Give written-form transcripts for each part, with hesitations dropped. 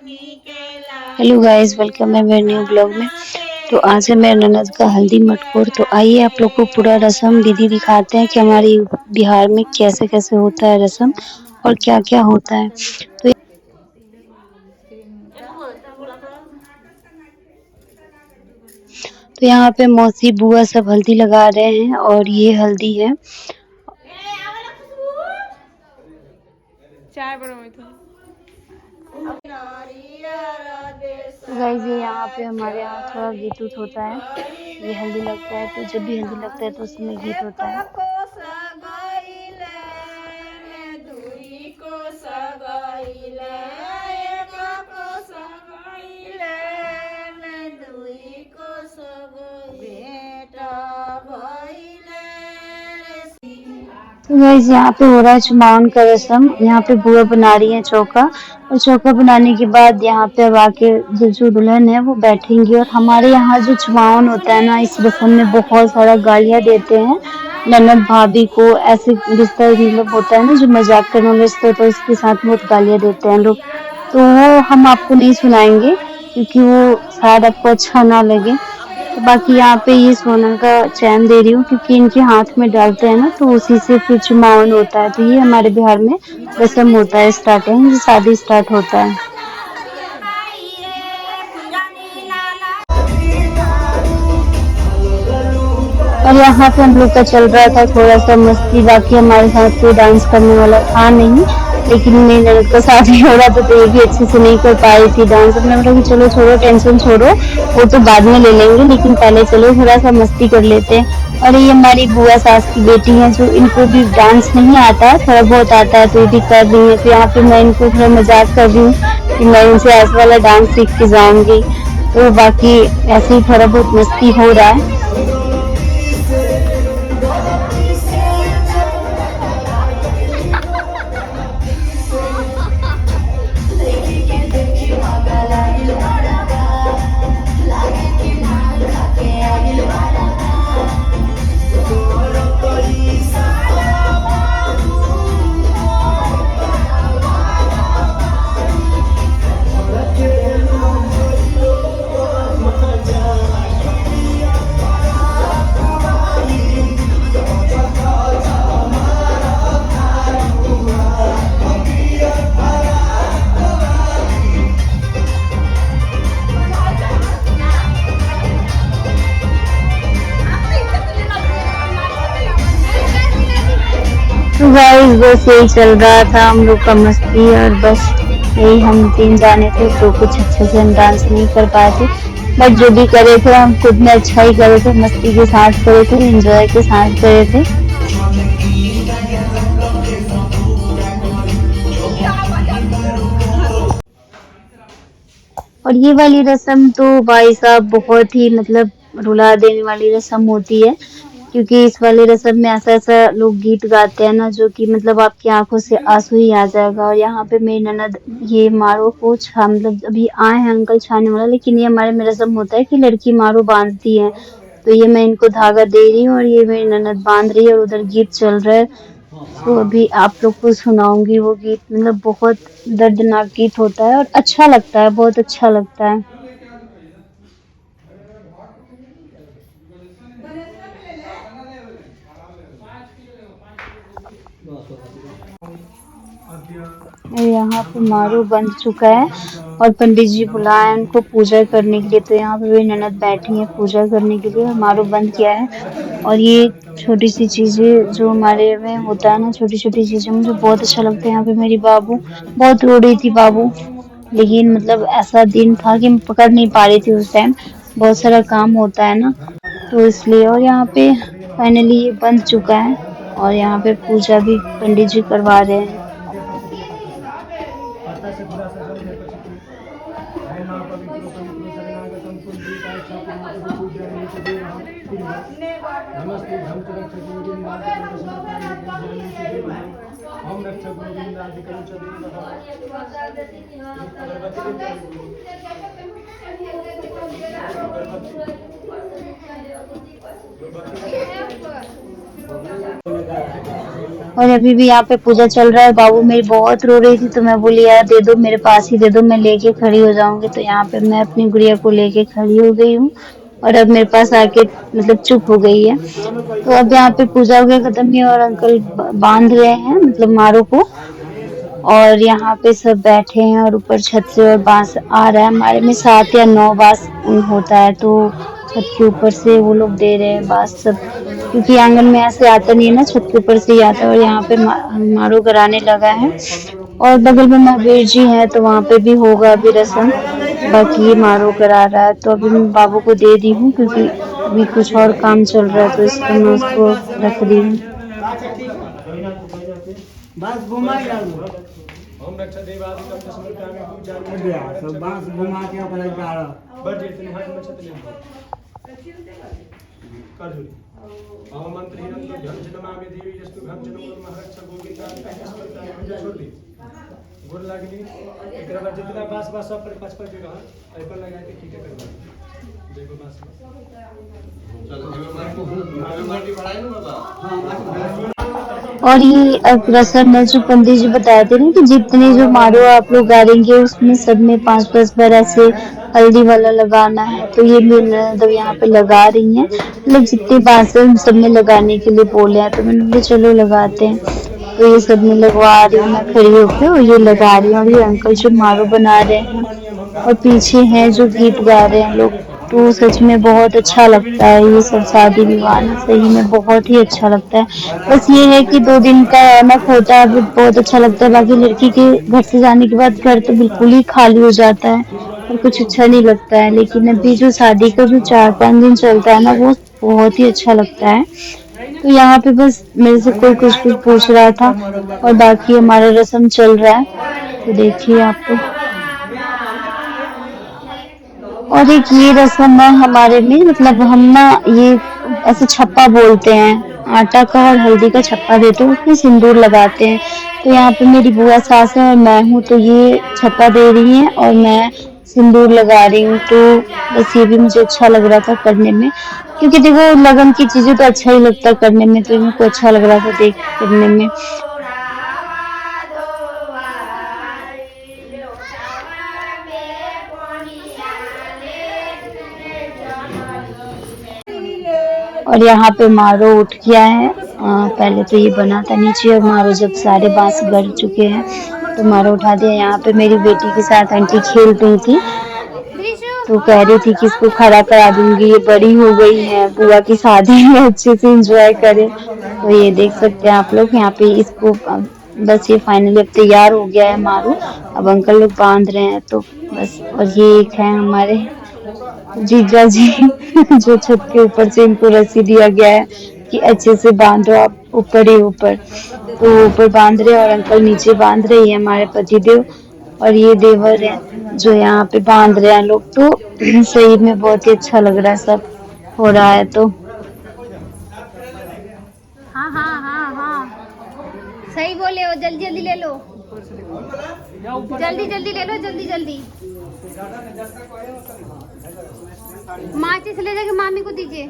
Hello guys, welcome है मेरे new blog में। तो आज है मेरे ननद का हल्दी मटकोर। तो आइए आप लोग को पूरा रस्म विधि दिखाते हैं कि हमारी बिहार में कैसे कैसे होता है रस्म और क्या क्या होता है। तो यहाँ पे मौसी बुआ सब हल्दी लगा रहे हैं और ये हल्दी है। तो गाइस ये यहाँ पे हमारे यहाँ थोड़ा गीत उत होता है। ये हल्दी लगता है तो जब भी हल्दी लगता है तो उस समय गीत होता है। तो गाइस यहाँ पे हो रहा है चुमावन का रस्म। यहाँ पे बुआ बना रही है चौका, और चौका बनाने के बाद यहाँ पे अब आके जो दुल्हन है वो बैठेंगी। और हमारे यहाँ जो चुमावन होता है ना, इस रस्म में बहुत सारा गालियाँ देते हैं ननद भाभी को। ऐसे रिश्ता मतलब होता है ना जो मजाक करने वाला रिश्ता होता है, उसके साथ बहुत गालियाँ देते हैं लोग। तो वो हम आपको नहीं सुनाएंगे क्योंकि वो शायद आपको अच्छा ना लगे। तो बाकी यहाँ पे ये सोना का चैन दे रही हूँ क्योंकि इनके हाथ में डालते हैं ना, तो उसी से फिर चुमावन होता है। तो ये हमारे बिहार में रस्म होता है, स्टार्टिंग शादी स्टार्ट होता है। और यहाँ पे हम लोग का चल रहा था थोड़ा सा मस्ती। बाकी हमारे साथ कोई डांस करने वाला था नहीं, लेकिन मेरी ननद का शादी हो रहा था तो ये भी अच्छे से नहीं कर पा रही थी डांस। हमने बोला कि चलो छोड़ो, टेंशन छोड़ो, वो तो बाद में ले लेंगे, लेकिन पहले चलो थोड़ा सा मस्ती कर लेते हैं। और ये हमारी बुआ सास की बेटी है, जो इनको भी डांस नहीं आता, थोड़ा बहुत आता है तो ये भी कर रही है। तो यहाँ पे मैं इनको थोड़ा मजाक कर रही हूँ कि मैं इनसे ऐसा वाला डांस सीख के जाऊंगी। तो बाकी ऐसे ही थोड़ा बहुत मस्ती हो रहा है। तो गाइस बस यही चल रहा था हम लोग का मस्ती, और बस यही हम 3 जाने थे तो कुछ अच्छे से हम डांस नहीं कर पाए थे। बट जो भी करे थे हम खुद में अच्छा ही करे थे, मस्ती के साथ करे थे, एंजॉय के साथ करे थे। और ये वाली रस्म तो भाई साहब बहुत ही मतलब रुला देने वाली रस्म होती है, क्योंकि इस वाली रस्म में ऐसा ऐसा लोग गीत गाते हैं ना, जो कि मतलब आपकी आंखों से आंसू ही आ जाएगा। और यहाँ पे मेरी ननद ये मारो को छा मतलब अभी आए हैं अंकल छाने वाला, लेकिन ये हमारे में रस्म होता है कि लड़की मारो बांधती है। तो ये मैं इनको धागा दे रही हूँ और ये मेरी ननद बांध रही है, और उधर गीत चल रहा है। तो अभी आप लोग को सुनाऊंगी वो गीत। मतलब बहुत दर्दनाक गीत होता है और अच्छा लगता है, बहुत अच्छा लगता है। और यहाँ पे मारू बंध चुका है और पंडित जी बुलाए हैं उनको पूजा करने के लिए। तो यहाँ पे भी ननद बैठी है पूजा करने के लिए, और मारू बंद किया है। और ये छोटी सी चीजें जो हमारे में होता है ना, छोटी छोटी चीजें मुझे बहुत अच्छा लगता है। यहाँ पे मेरी बाबू बहुत रो रही थी बाबू, लेकिन मतलब ऐसा दिन था कि मैं पकड़ नहीं पा रही थी उस टाइम, बहुत सारा काम होता है ना, तो इसलिए। और यहाँ पे फाइनली ये बंद चुका है, और यहाँ पे पूजा भी पंडित जी करवा रहे हैं। और अभी भी यहाँ पे पूजा चल रहा है। बाबू मेरी बहुत रो रही थी तो मैं बोली यार दे दो, मेरे पास ही दे दो, मैं लेके खड़ी हो जाऊंगी। तो यहाँ पे मैं अपनी गुड़िया को लेके खड़ी हो गई हूँ और अब मेरे पास आके मतलब चुप हो गई है। तो अब यहाँ पे पूजा वगैरह खत्म हुई और अंकल बांध रहे हैं मतलब मारो को, और यहाँ पे सब बैठे हैं और ऊपर छत से और बांस आ रहा है। हमारे में 7 या 9 बांस होता है तो छत के ऊपर से वो लोग दे रहे हैं बांस सब, क्योंकि आंगन में ऐसे आता नहीं है ना, छत के ऊपर से ही आता है। और यहाँ पे मारो कराने लगा है और बगल में महावीर जी है तो वहाँ पे भी होगा अभी रस्म। बाकी ये मारो करा रहा है तो अभी मैं बाबू को दे दी हूँ क्योंकि अभी कुछ और काम चल रहा है तो इसलिए मैं उसको रख दी हूँ। बस घुमा हम रक्षा देवादिकम समर्पयामि पूजामि सब बांस घुमा के अपना जा रहा बट इतने हाथ में छत ले कर दो हम मंत्र हिरन तो धन जनमामि देवी जस्तु घम जनमोर महरक्षा गोविंदा का छोड़ दी गोर लागली एकरा बाद जितना बांस बांस सब पर 5-5 जगह आई पर लगा के ठीक है करवा देखो बांस चलो माटी बढ़ाई ना बाबा। और ये अब रसम में जो पंडित जी बताए थे ना कि जितने जो मारो आप लोग गाड़ेंगे उसमें सब में 5-5 बार ऐसे हल्दी वाला लगाना है। तो ये मेरे मतलब यहाँ पे लगा रही हैं, मतलब जितने बांस है उन सब में लगाने के लिए बोले हैं तो मैंने बोले चलो लगाते हैं। तो ये सब में लगवा रही हूँ मैं खड़ी होकर और ये लगा रही हूँ। और ये अंकल जो मारो बना रहे हैं और पीछे हैं जो गीत गा रहे हैं लोग, तो सच में बहुत अच्छा लगता है ये सब शादी विवाह में, सही में बहुत ही अच्छा लगता है। बस ये है कि 2 दिन का रौनक होता है, बहुत अच्छा लगता है। बाकी लड़की के घर से जाने के बाद घर तो बिल्कुल ही खाली हो जाता है और कुछ अच्छा नहीं लगता है। लेकिन अभी जो शादी का जो 4-5 दिन चलता है ना वो बहुत ही अच्छा लगता है। तो यहाँ पे बस मेरे से कोई कुछ कुछ पूछ रहा था और बाकी हमारा रस्म चल रहा है तो देखिए आप तो। और एक ये रस्म है हमारे में, मतलब हम ना ये ऐसे छप्पा बोलते हैं, आटा का और हल्दी का छप्पा देते हैं, उसमें सिंदूर लगाते हैं। तो यहाँ पे मेरी बुआ सास है और मैं हूँ तो ये छप्पा दे रही हैं और मैं सिंदूर लगा रही हूँ। तो बस ये भी मुझे अच्छा लग रहा था करने में, क्योंकि देखो लगन की चीजें तो अच्छा ही लगता है करने में, तो इनको अच्छा लग रहा था देख करने में। और यहाँ पे मारो उठ गया है। पहले तो ये बना था नीचे और मारो जब सारे बांस गड़ चुके हैं तो मारो उठा दिया। यहाँ पे मेरी बेटी के साथ आंटी खेल रही थी तो कह रही थी कि इसको खड़ा करा दूंगी, ये बड़ी हो गई है, बुआ की शादी में अच्छे से एंजॉय करे। तो ये देख सकते हैं आप लोग यहाँ पे इसको बस ये फाइनली अब तैयार हो गया है मारू, अब अंकल लोग बांध रहे हैं तो बस। और ये एक है हमारे जीजा जी जो छत के ऊपर से इनको रस्सी दिया गया है कि अच्छे से बांधो आप ऊपर ही ऊपर, तो ऊपर बांध रहे हैं और अंकल नीचे बांध रहे हैं हमारे पतिदेव। और ये देवर है जो यहाँ पे बांध रहे हैं लोग। तो सही में बहुत ही अच्छा लग रहा है सब हो रहा है तो। हाँ हाँ हाँ हाँ सही बोले हो, जल्दी जल्दी ले लो, जल्दी जल्दी ले लो, जल्दी जल्दी। माचिस ले जाके मामी को दीजिए।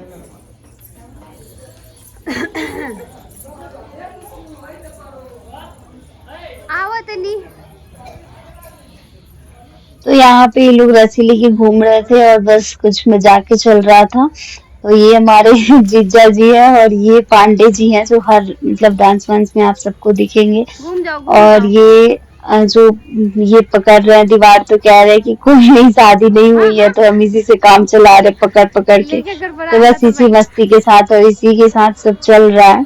आवत नहीं। तो यहाँ पे ये लोग रस्सी लेके घूम रहे थे और बस कुछ मजाक चल रहा था। तो ये हमारे जीजा जी है और ये पांडे जी हैं जो हर मतलब डांस वांस में आप सबको दिखेंगे। घूम जाओ और ये जो ये पकड़ रहे हैं दीवार तो कह रहे हैं कि कोई नहीं शादी नहीं हुई है तो हम इसी से काम चला रहे पकड़ पकड़ के। तो बस इसी मस्ती के साथ और इसी के साथ सब चल रहा है।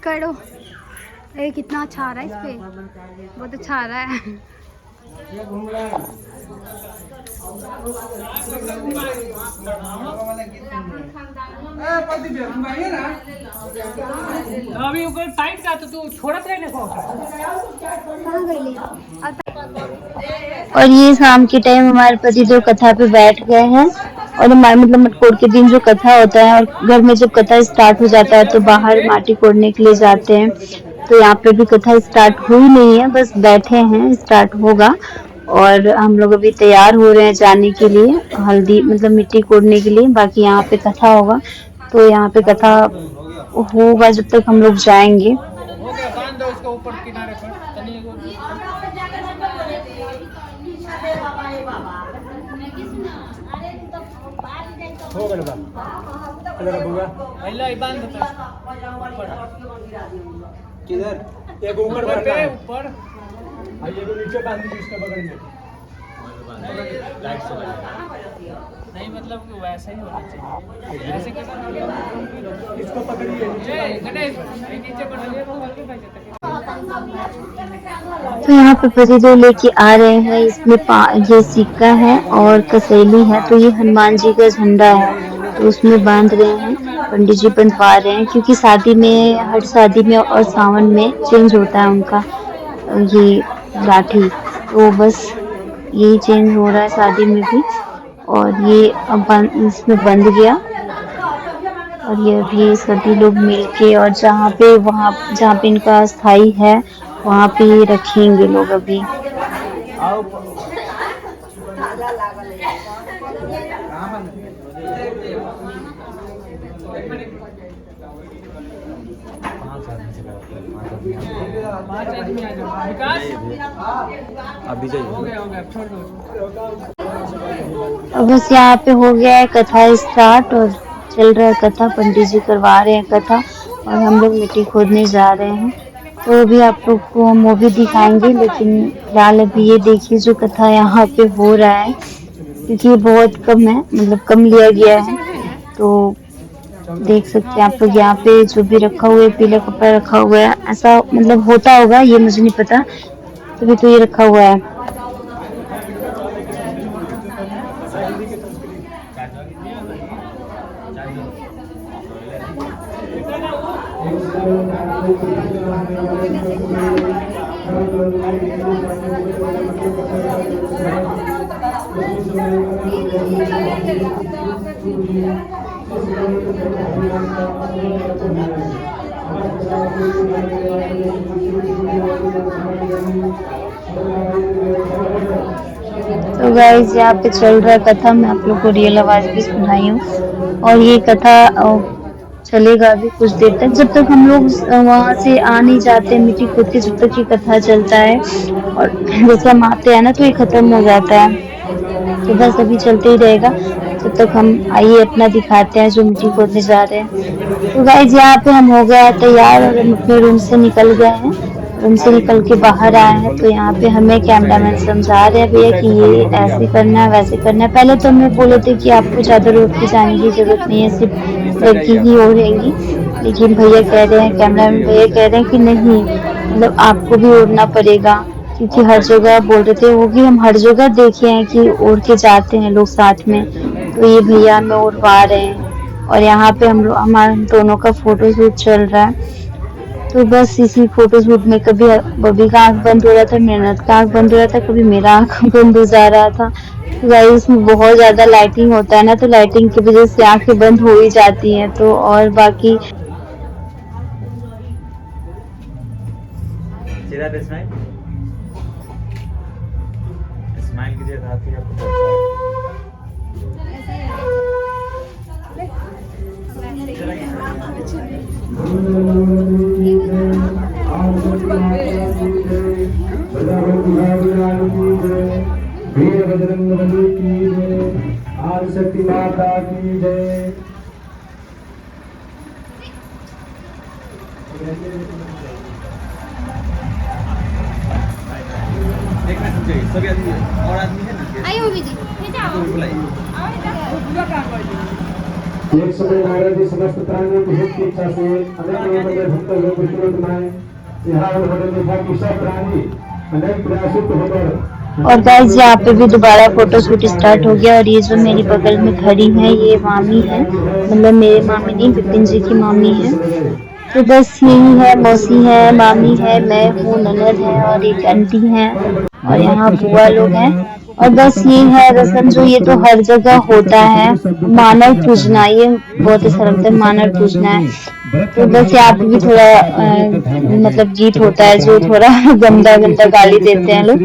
करो ये कितना अच्छा आ रहा है, इस पे बहुत अच्छा आ रहा है। अभी ऊपर टाइट का तो तू छोड़त रहे ना। और ये शाम के टाइम हमारे पति जो कथा पे बैठ गए हैं और हमारे मतलब मटकोर के दिन जो कथा होता है, और घर में जब कथा स्टार्ट हो जाता है तो बाहर माटी कोड़ने के लिए जाते हैं। तो यहाँ पे भी कथा स्टार्ट हुई नहीं है, बस बैठे हैं, स्टार्ट होगा। और हम लोग अभी तैयार हो रहे हैं जाने के लिए, हल्दी मतलब मिट्टी कोड़ने के लिए। बाकी यहाँ पे कथा होगा, तो यहाँ पे कथा होगा जब तक हम लोग जाएंगे। हो गया, बांध दो उसको ऊपर किनारे पर चलिए। हो गया बा अगर बुआ पहले ही बांध दो किधर एक ऊपर ऊपर भरना पे है, ऊपर और ये को नीचे बांध दीजिए इसके बगल में। नहीं, मतलब कि वैसा ही होना चाहिए। ऐसे कैसे इसको पकड़िए ए, गणेश ये नीचे को डालिए तो हल्के कर देते। तो यहाँ पे पतिदेव लेके आ रहे हैं, इसमें ये सिक्का है और कसैली है। तो ये हनुमान जी का झंडा है, तो उसमें बांध रहे हैं, पंडित जी बंधवा रहे हैं। क्योंकि शादी में, हर शादी में और सावन में चेंज होता है उनका ये लाठी, तो बस यही चेंज हो रहा है शादी में भी। और ये अब इसमें बंध गया, और ये अभी सभी लोग मिलके, और जहाँ पे इनका स्थाई है वहाँ पे रखेंगे लोग अभी। पांच आदमी आ जाओ। विकास अभी हो गया छोड़ दो। अब बस यहाँ पे हो गया है कथा स्टार्ट, और चल रहा है कथा, पंडित जी करवा रहे हैं कथा, और हम लोग मिट्टी खोदने जा रहे हैं। तो अभी आप लोग को हम वो भी दिखाएंगे, लेकिन फिलहाल अभी ये देखिए जो कथा यहाँ पे हो रहा है, क्योंकि ये बहुत कम है, मतलब कम लिया गया है। तो देख सकते हैं आप लोग, यहाँ पे जो भी रखा हुआ है, पीला कपड़ा रखा हुआ है, ऐसा मतलब होता होगा, ये मुझे नहीं पता, तभी तो ये रखा हुआ है। तो गाइस यहाँ पे चल रहा है कथा, मैं आप लोग को रियल आवाज भी सुनाई हूँ। और ये कथा चलेगा अभी कुछ देर तक, जब तक हम लोग वहाँ से आ नहीं जाते मिट्टी खोद के, जब तक ये कथा चलता है। और जैसे हम आते हैं ना तो ये खत्म हो जाता है, तो बस अभी चलते ही रहेगा जब तक हम आइए अपना दिखाते हैं जो मिट्टी खोदने जा रहे हैं। तो गाइस यहाँ पे हम हो गया तैयार, और हम अपने रूम से निकल गए हैं, रूम से निकल के बाहर आए हैं। तो यहाँ पे हमें कैमरामैन समझा रहे हैं भैया कि ये ऐसे करना है, वैसे करना है। पहले तो हमें बोले थे कि आपको ज़्यादा रोड पे जाने की जरूरत नहीं है, सिर्फ लड़की ही हो रहेंगी, लेकिन भैया कह रहे हैं, कैमरामैन भैया कह रहे हैं कि नहीं, मतलब आपको भी उड़ना पड़ेगा, क्योंकि हर जगह बोल रहे थे वो कि हम हर जगह देखे हैं कि उड़ के जाते हैं लोग साथ में। तो ये भैया हमें उड़वा रहे हैं, और यहाँ पे हम लोग, हमारे दोनों का फोटो शूट चल रहा है। तो बस इसी फोटो शूट में कभी बबी का आंख बंद हो रहा था, मेहनत का आंख बंद हो रहा था, कभी मेरा आंख बंद हो जा रहा था। तो गाइस इसमें बहुत ज्यादा लाइटिंग होता है ना, तो लाइटिंग की वजह से आंखें बंद हो ही जाती हैं। तो और बाकी स्माइल कीजिए, आपको आपको वीर बजरंग बली की जय, आदि शक्ति माता की जय। देखना चाहिए सभी आदमी और आदमी है ना। आइए मम्मी जी, एक समय नारद जी समस्त प्राणियों की हित की इच्छा से अनेक मंदिर भक्त लोग विष्णु बनाए। यहाँ उन्होंने देखा कि सब प्राणी अनेक प्रयासों को होकर। और गाइस यहाँ पे भी दोबारा फोटो शूट स्टार्ट हो गया। और ये जो मेरी बगल में खड़ी है ये मामी है, मतलब मेरे मामी नहीं, विपिन जी की मामी है। तो बस यही है, मौसी है, मामी है, मैं हूँ, ननद है और एक आंटी है, और यहाँ बुआ लोग हैं। और बस ये है रस्म जो ये तो हर जगह होता है, मानव पूजना, ये बहुत अच्छा लगता है, मानव पूजना है। तो बस यहाँ पे भी थोड़ा मतलब गीत होता है जो थोड़ा गंदा गंदा गाली देते हैं लोग।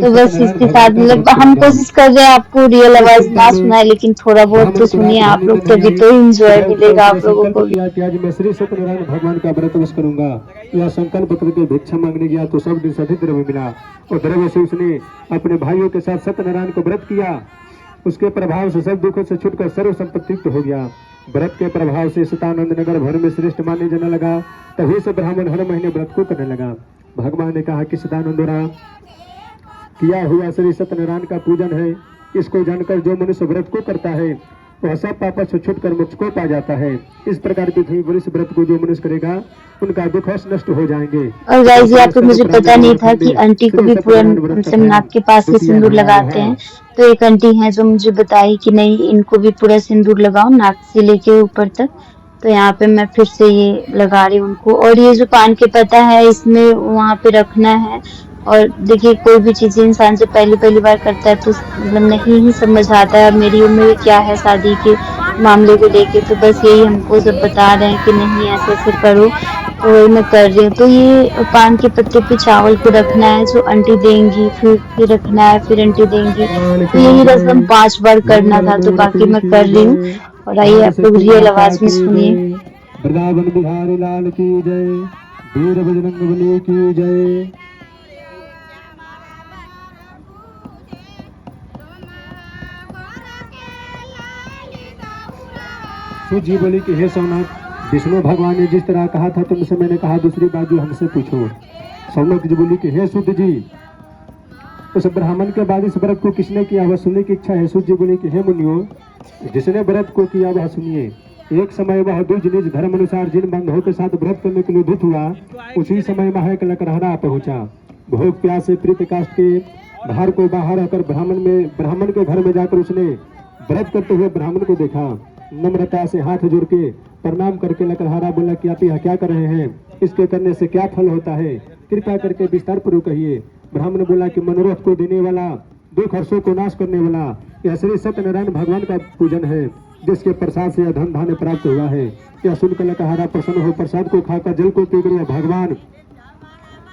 तो बस इसके साथ मतलब हम कोशिश कर रहे हैं आपको रियल आवाज ना सुनाए, लेकिन थोड़ा बहुत तो सुनिए आप लोग, तभी तो एंजॉय मिलेगा आप लोगों को भी। कि आज मैं श्री सत्यनारायण भगवान का व्रत वश करूंगा। यह संकल्प करके भिक्षा मांगने गया तो सब दिन से अधिक द्रव्य मिला और द्रव्य से उसने अपने भाइयों के साथ सत्यनारायण को व्रत किया। उसके प्रभाव से सब दुखों से छुटकर सर्व संपत्ति हो गया। व्रत के प्रभाव से सतानंद नगर भर में श्रेष्ठ माने जाने लगा। तभी से ब्राह्मण हर महीने व्रत को करने लगा। भगवान ने कहा कि सतानंदरा, किया हुआ श्री सत्यनारायण का पूजन है। इसको जानकर जो मनुष्य व्रत को करता है वह सब पापों से छूटकर मोक्ष को पा जाता है। इस प्रकार पृथ्वी पर इस व्रत को जो मनुष्य करेगा उनका दुख नष्ट हो जाएंगे। और गाइस यहाँ पे मुझे पता नहीं था कि आंटी को भी पूरा मतलब नाक के पास ही सिंदूर लगाते हैं। तो एक आंटी है जो मुझे बताई कि नहीं, इनको भी पूरा सिंदूर लगाओ नाक से लेके ऊपर तक। तो यहाँ पे मैं फिर से ये लगा रही हूँ उनको। और ये जो पान के पत्ता है इसमें वहाँ पे रखना है। और देखिए कोई भी चीज इंसान जब पहली बार करता है तो मतलब नहीं ही समझ आता है। मेरी उम्र क्या है शादी के मामले को लेके, तो बस यही हमको सब बता रहे हैं कि नहीं ऐसे ऐसे करो, तो वही मैं कर रही हूँ। तो ये पान के पत्ते पे चावल को रखना है जो आंटी देंगी, फिर रखना है, फिर आंटी देंगी। तो यही रस्म 5 बार करना था, तो बाकी मैं कर रही हूँ। और आइए आप लोग रियल आवाज में सुनिए। वृंदावन बिहारी लाल की जय, वीर बजरंग बली की जय। जी बोली कि हे सोमनाथ, विष्णु भगवान ने जिस तरह कहा था तुमसे मैंने कहा दूसरी बात जो हमसे पूछो। सोमनाथ जी बोली कि हे सूत जी, उस ब्राह्मण के बाद इस व्रत को किसने किया वह सुनने की इच्छा है। सूत जी बोली कि हे मुनियो, जिसने व्रत को किया वह सुनिए। एक समय वह द्विज निज धर्म अनुसार जिन बंधुओं के साथ व्रत करने के लिए उद्युक्त हुआ, उसी समय वह एक लकड़हारा पहुंचा। भोग प्यास से प्रीत काष्ठ के भार को बाहर आकर ब्राह्मण के घर में जाकर उसने व्रत करते हुए ब्राह्मण को देखा। नम्रता से हाथ जोड़ के प्रणाम करके लकड़हारा बोला कि आप यह क्या कर रहे हैं, इसके करने से क्या फल होता है, कृपया करके विस्तार पूर्वक कहिए। ब्राह्मण बोला कि मनोरथ को देने वाला, दुख हर्षों को नाश करने वाला यह श्री सत्यनारायण भगवान का पूजन है, जिसके प्रसाद से यह धन धान्य प्राप्त हुआ है। यह सुनकर लकड़हारा प्रसन्न हो प्रसाद को खाकर जल को पीकर यह भगवान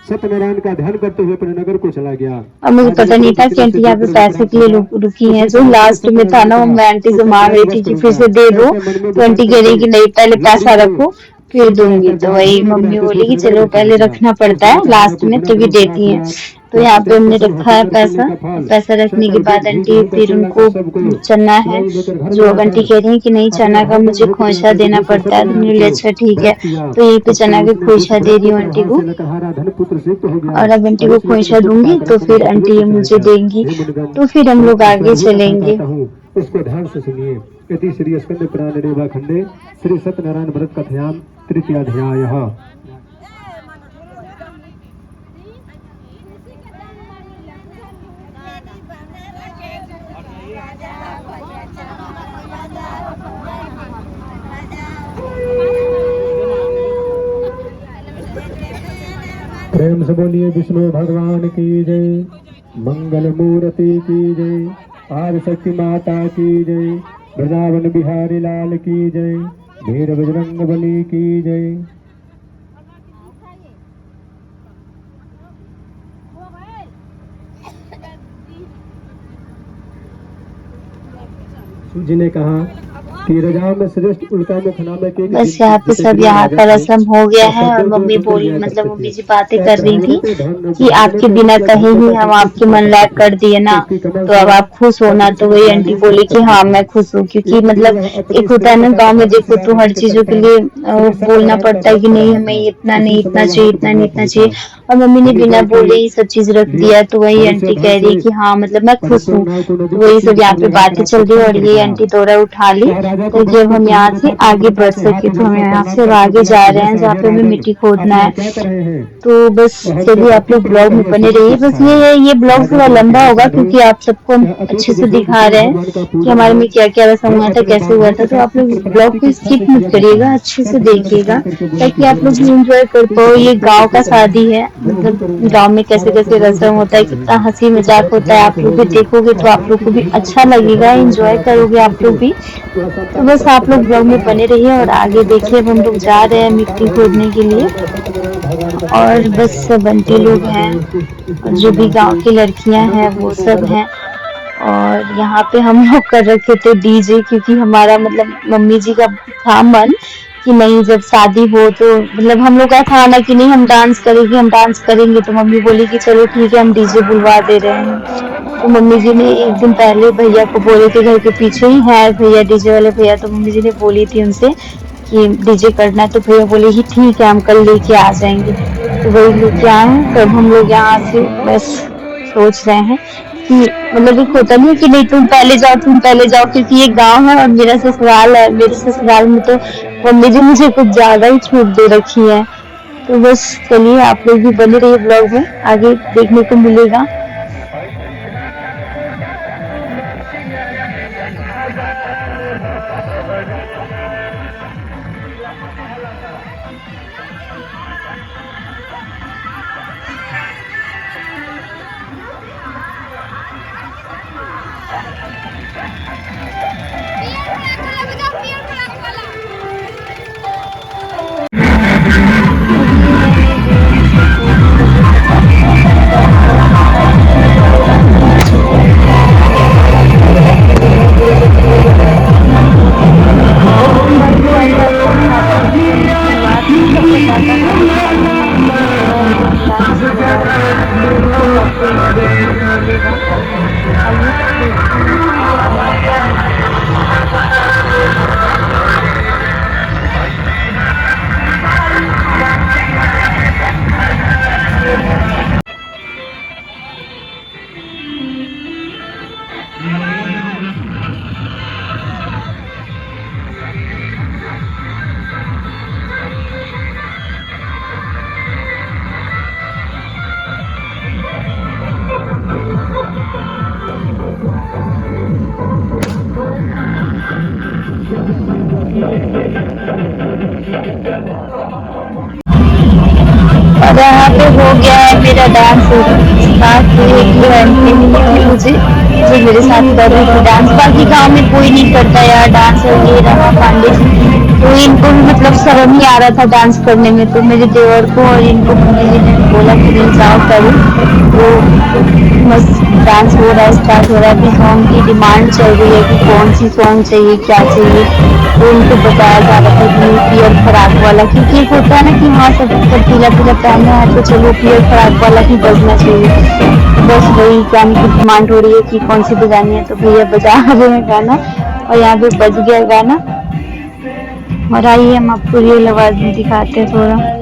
सत्यनारायण का ध्यान करते हुए अपने नगर को चला गया। अब मुझे पता नहीं था कि आंटी यहाँ पे पैसे के लिए रुकी हैं। जो लास्ट में था ना, मैं आंटी से मांग रही थी कि फिर से दे दो, तो आंटी कह रही कि नहीं पहले पैसा रखो फिर दूंगी। तो वही मम्मी बोली कि चलो पहले रखना पड़ता है, लास्ट में तभी देती हैं। तो यहाँ पे हमने रखा है पैसा रखने के बाद आंटी फिर उनको चना है, जो आंटी कह रही है कि नहीं चना का मुझे खोइछा देना पड़ता है। तो मैंने अच्छा ठीक है, तो यही पे चना का खोइछा दे रही हूँ आंटी को। और अब आंटी को खोइछा दूंगी तो फिर आंटी मुझे देंगी, तो फिर हम लोग आगे चलेंगे। उसको ध्यान से सुनिए। यदि श्री स्कंद पुराण रेवा खंडे श्री सत्यनारायण व्रत कथयाम तृतीय अध्याय। प्रेम से बोलिए विष्णु भगवान की जय, मंगल मूर्ति की जय, आदि शक्ति माता की जय, वृंदावन बिहारी लाल की जय, वीर बजरंग बली की जय। सूजी ने कहा कि रजा में श्रेष्ठ उल्का मुख नाम के बस यहाँ पे सब यहाँ का रस्म हो गया है। और मम्मी बोली मतलब मम्मी जी बातें कर रही थी कि आपके बिना कहे ही हम आपके मन लायक कर दिए ना, तो अब आप खुश हो ना। तो वही आंटी बोली कि हाँ मैं खुश हूँ, क्योंकि मतलब एक होता है ना गाँव में देखो तो हर चीजों के लिए बोलना पड़ता है कि नहीं हमें इतना नहीं इतना चाहिए, इतना नहीं इतना चाहिए। और मम्मी ने बिना बोले ही सब चीज रख दिया। तो वही आंटी कह रही कि हाँ मतलब मैं खुश हूँ। तो वही सब यहाँ पे बातें चल रही है। और ये आंटी दौरा उठा ली, तो जब हम यहाँ से आगे बढ़ सके तो हम यहाँ से आगे जा रहे हैं जहाँ पे हमें मिट्टी खोदना है। तो बस चलिए आप लोग ब्लॉग में बने रहिए। बस ये ब्लॉग थोड़ा लंबा होगा क्योंकि आप सबको हम अच्छे से दिखा रहे हैं कि हमारे में क्या क्या रस्म हुआ था, कैसे हुआ था। तो आप लोग ब्लॉग को स्किप मत करिएगा, अच्छे से देखिएगा ताकि आप लोग भी एंजॉय कर पाओ। ये गाँव का शादी है मतलब गांव में कैसे कैसे रस्म होता है, कितना हंसी मजाक होता है। आप लोग भी देखोगे तो आप लोग को भी अच्छा लगेगा, एंजॉय करोगे आप लोग भी। तो बस आप लोग ब्लॉग में बने रहिए और आगे देखिए। अब हम लोग जा रहे हैं मिट्टी खोदने के लिए और बस सब बंटी लोग हैं और जो भी गांव की लड़कियां हैं वो सब हैं। और यहाँ पे हम लोग कर रखे थे डीजे, क्योंकि हमारा मतलब मम्मी जी का था मन कि नहीं, जब शादी हो तो मतलब हम लोग का था ना कि नहीं हम डांस करेंगे। तो मम्मी बोली कि चलो ठीक है, हम डीजे बुलवा दे रहे हैं। तो मम्मी जी ने एक दिन पहले भैया को बोले थे, घर के पीछे ही है भैया डीजे वाले भैया, तो मम्मी जी ने बोली थी उनसे कि डीजे करना है। तो भैया बोले कि ठीक है, हम कल लेके आ जाएंगे। तो वही लेके आए हैं। तब हम लोग यहाँ से बस सोच रहे हैं कि मतलब एक होता नहीं है कि नहीं तुम पहले जाओ, क्योंकि ये गांव है और मेरा ससुराल है। मेरे ससुराल में तो मम्मी जी मुझे कुछ ज्यादा ही छूट दे रखी है। तो बस चलिए, आप लोग भी बने रहिए ब्लॉग में, आगे देखने को मिलेगा। और यहाँ पे हो गया है मेरा डांस स्टार्ट। एक आंटी मिली थी मुझे जो मेरे साथ कर रही थी डांस। बाकी गांव में कोई नहीं करता यार डांस। और ये रहा पांडे जी, तो इनको भी मतलब शर्म ही आ रहा था डांस करने में। तो मेरे देवर को और इनको मम्मी जी ने बोला कि नहीं जाओ करो। तो बस डांस हो रहा है, स्टार्ट हो रहा है। अभी सॉन्ग की डिमांड चल रही है कि कौन सी सॉन्ग चाहिए, क्या चाहिए। तो उनको बताया जा रहा था कि पियर फराक वाला, क्योंकि एक होता है ना कि हाँ सब पीला पीला पहनना है तो चलो पियर फराक वाला ही बजना चाहिए। तो बस वही गाने की डिमांड हो रही है कि कौन सी बजानी है। तो भैया बजा रहे हैं गाना और यहाँ पे बज गया गाना। और आइए हम आपको रियल आवाज में दिखाते हैं थोड़ा।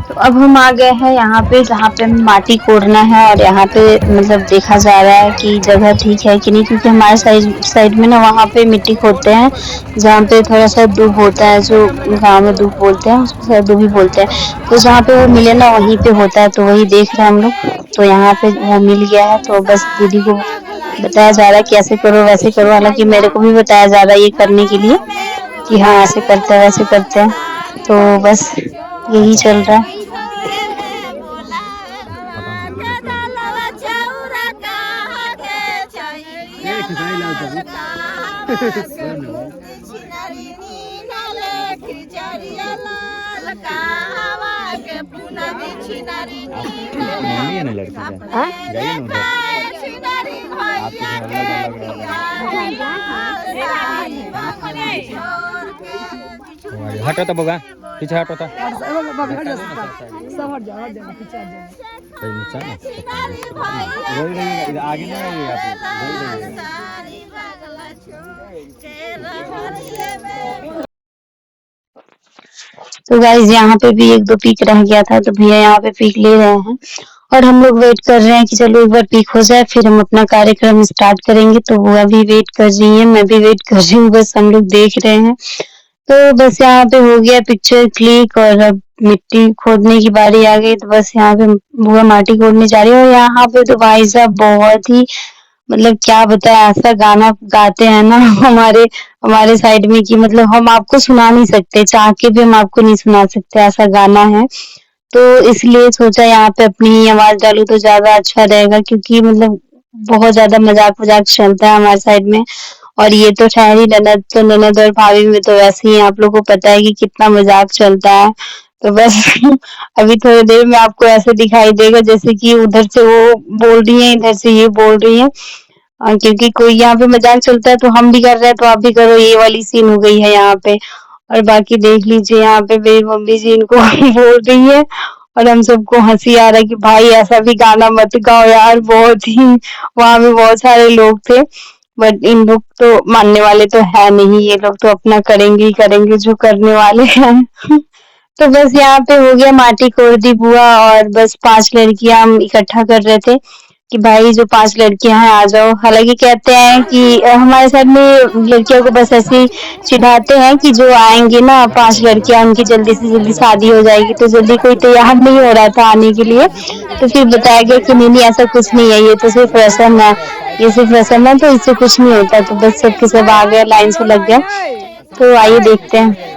तो अब हम आ गए हैं यहाँ पे जहाँ पे हमें माटी कोड़ना है और यहाँ पे मतलब देखा जा रहा है कि जगह ठीक है कि नहीं, क्योंकि हमारे साइड में ना वहाँ पे मिट्टी खोदते हैं जहाँ पे थोड़ा सा दूब होता है, जो गांव में दूब बोलते हैं उसको शायद दूब ही बोलते हैं। तो जहाँ पे वो मिले ना वहीं पे होता है, तो वही देख रहे हैं हम लोग। तो यहाँ पे वो मिल गया है, तो बस दीदी को बताया जा रहा है कि ऐसे करो वैसे करो। हालांकि मेरे को भी बताया जा रहा है ये करने के लिए कि हाँ ऐसे करते हैं वैसे करते हैं। तो बस यही चल रहा है। हटो तो बगा पीछे हटो तो आगे तो गाइस यहाँ पे भी एक दो पीक रह गया था, तो भैया यहाँ पे पीक ले रहे हैं और हम लोग वेट कर रहे हैं कि चलो एक बार पीक हो जाए फिर हम अपना कार्यक्रम स्टार्ट करेंगे। तो वो अभी वेट कर रही है, मैं भी वेट कर रही हूँ, बस हम लोग देख रहे हैं। तो बस यहाँ पे हो गया पिक्चर क्लिक और अब मिट्टी खोदने की बारी आ गई। तो बस यहाँ पे बुआ माटी खोदने जा रही है और यहाँ पे तो भाई साहब बहुत ही मतलब क्या बताए, ऐसा गाना गाते हैं ना हमारे साइड में कि मतलब हम आपको सुना नहीं सकते, चाह के भी हम आपको नहीं सुना सकते, ऐसा गाना है। तो इसलिए सोचा यहाँ पे अपनी ही आवाज डालूं तो ज्यादा अच्छा रहेगा, क्योंकि मतलब बहुत ज्यादा मजाक वजाक चलता है हमारे साइड में। और ये तो ठहरी ननद, तो ननद और भाभी में तो वैसे ही आप लोगों को पता है कि कितना मजाक चलता है। तो बस अभी थोड़ी देर में आपको ऐसे दिखाई देगा जैसे कि उधर से वो बोल रही है, इधर से ये बोल रही है। क्योंकि कोई यहाँ पे मजाक चलता है तो हम भी कर रहे हैं तो आप भी करो, ये वाली सीन हो गई है यहाँ पे। और बाकी देख लीजिए यहाँ पे मेरी मम्मी जी इनको बोल रही है और हम सबको हंसी आ रहा है कि भाई ऐसा भी गाना मत गाओ यार। बहुत ही वहां पे बहुत सारे लोग थे, बट इन लोग तो मानने वाले तो है नहीं, ये लोग तो अपना करेंगे ही करेंगे जो करने वाले हैं। तो बस यहाँ पे हो गया माटी कोड़ दी बुआ और बस 5 लड़कियां हम इकट्ठा कर रहे थे कि भाई जो 5 लड़कियां हैं आ जाओ। हालांकि कहते हैं कि हमारे साइड में लड़कियों को बस ऐसे ही चिढ़ाते हैं कि जो आएंगी ना 5 लड़कियां उनकी जल्दी से जल्दी शादी हो जाएगी, तो जल्दी कोई तैयार नहीं हो रहा था आने के लिए। तो फिर बताया गया कि नहीं नहीं ऐसा कुछ नहीं है, ये तो सिर्फ रस्म है, ये सिर्फ रस्म है, तो इससे कुछ नहीं होता। तो बस सबके सब आ गए, लाइन से लग गया। तो आइए देखते हैं।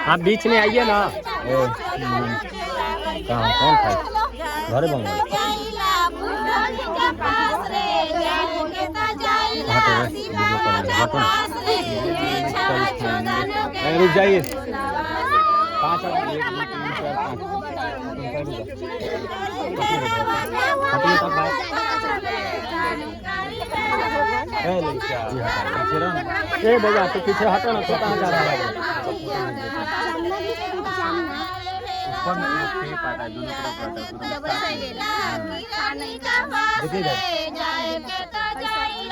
आप बीच में आइए ना। कहाँ कौन खाए घर बंगाल रुक जाइए। 5 बजा तो पीछे हटो ना, कहाँ जा रहा है।